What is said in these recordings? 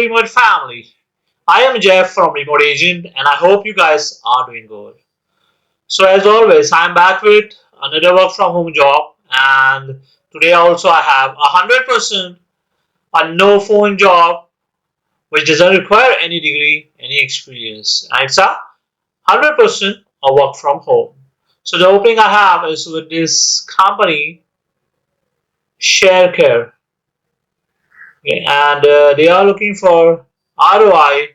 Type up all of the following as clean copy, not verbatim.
remote family. I am Jeff from Remote Agent and I hope you guys are doing good. So as always, I'm back with another work from home job, and today also I have 100% a no phone job which doesn't require any degree, any experience. And it's a 100% a work from home. So the opening I have is with this company, Share Care. Okay, and they are looking for ROI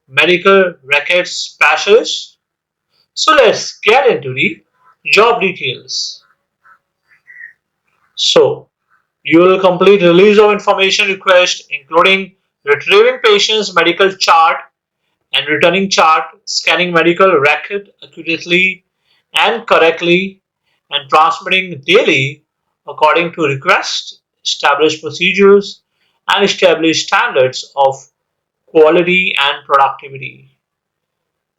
medical records specialist. So let's get into the job details. So you will complete release of information request including retrieving patient's medical chart and returning chart, scanning medical record accurately and correctly, and transmitting daily according to request, established procedures, and established standards of quality and productivity.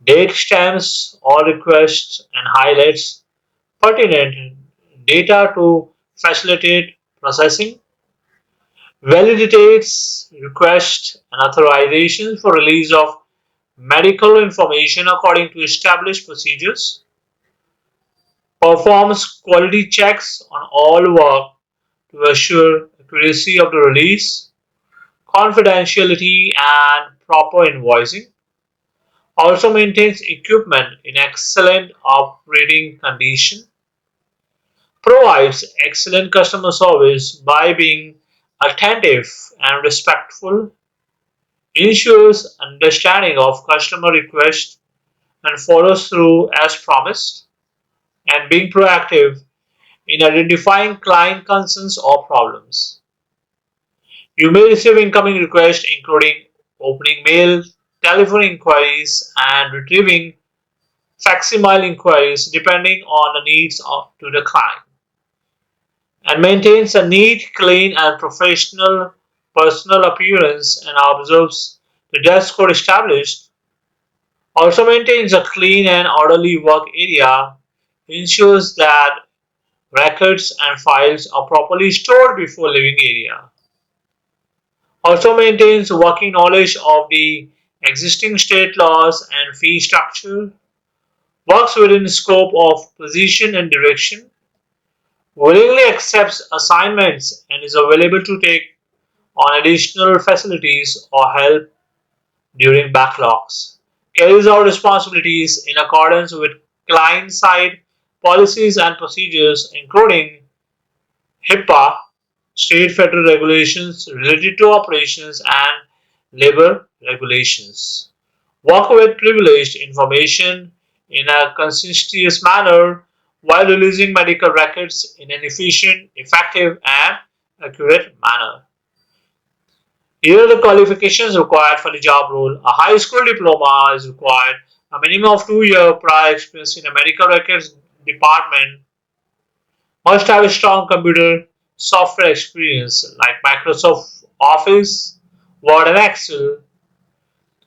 Date stamps all requests and highlights pertinent data to facilitate processing, validates requests and authorizations for release of medical information according to established procedures, performs quality checks on all work to assure accuracy of the release, confidentiality, and proper invoicing, also maintains equipment in excellent operating condition, provides excellent customer service by being attentive and respectful, ensures understanding of customer requests and follows through as promised, and being proactive in identifying client concerns or problems. You may receive incoming requests including opening mail, telephone inquiries, and retrieving facsimile inquiries depending on the needs to the client, and maintains a neat, clean, and professional personal appearance and observes the dress code established, also maintains a clean and orderly work area, ensures that records and files are properly stored before leaving area, also maintains working knowledge of the existing state laws and fee structure, works within the scope of position and direction, willingly accepts assignments and is available to take on additional facilities or help during backlogs, carries out responsibilities in accordance with client side policies and procedures, including HIPAA, state federal regulations related to operations, and labor regulations. Work with privileged information in a conscientious manner while releasing medical records in an efficient, effective, and accurate manner. Here are the qualifications required for the job role. A high school diploma is required. A minimum of 2 year prior experience in a medical records department. Must have a strong computer software experience like Microsoft Office, Word, and Excel.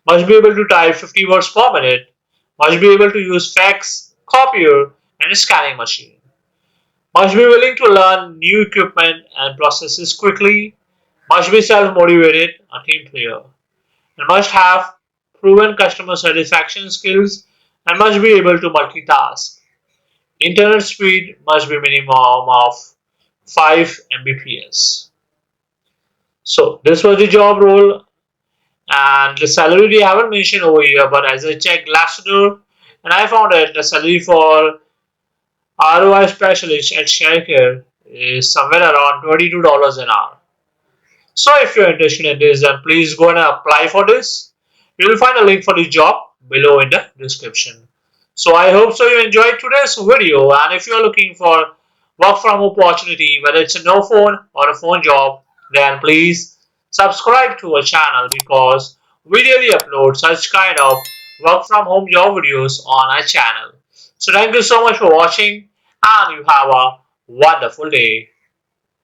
Must be able to type 50 words per minute. Must be able to use fax, copier, and a scanning machine. Must be willing to learn new equipment and processes quickly. Must be self-motivated, a team player. And must have proven customer satisfaction skills and must be able to multitask. Internet speed must be minimum of 5 Mbps. So this was the job role, and the salary they haven't mentioned over here, but as I checked Glassdoor and I found that the salary for ROI specialist at ShareCare is somewhere around $22 an hour. So if you're interested in this, then please go and apply for this. You will find a link for the job below in the description. So I hope so you enjoyed today's video, and if you're looking for work from home opportunity, whether it's a no phone or a phone job, then please subscribe to our channel because we really upload such kind of work from home job videos on our channel. So thank you so much for watching and you have a wonderful day.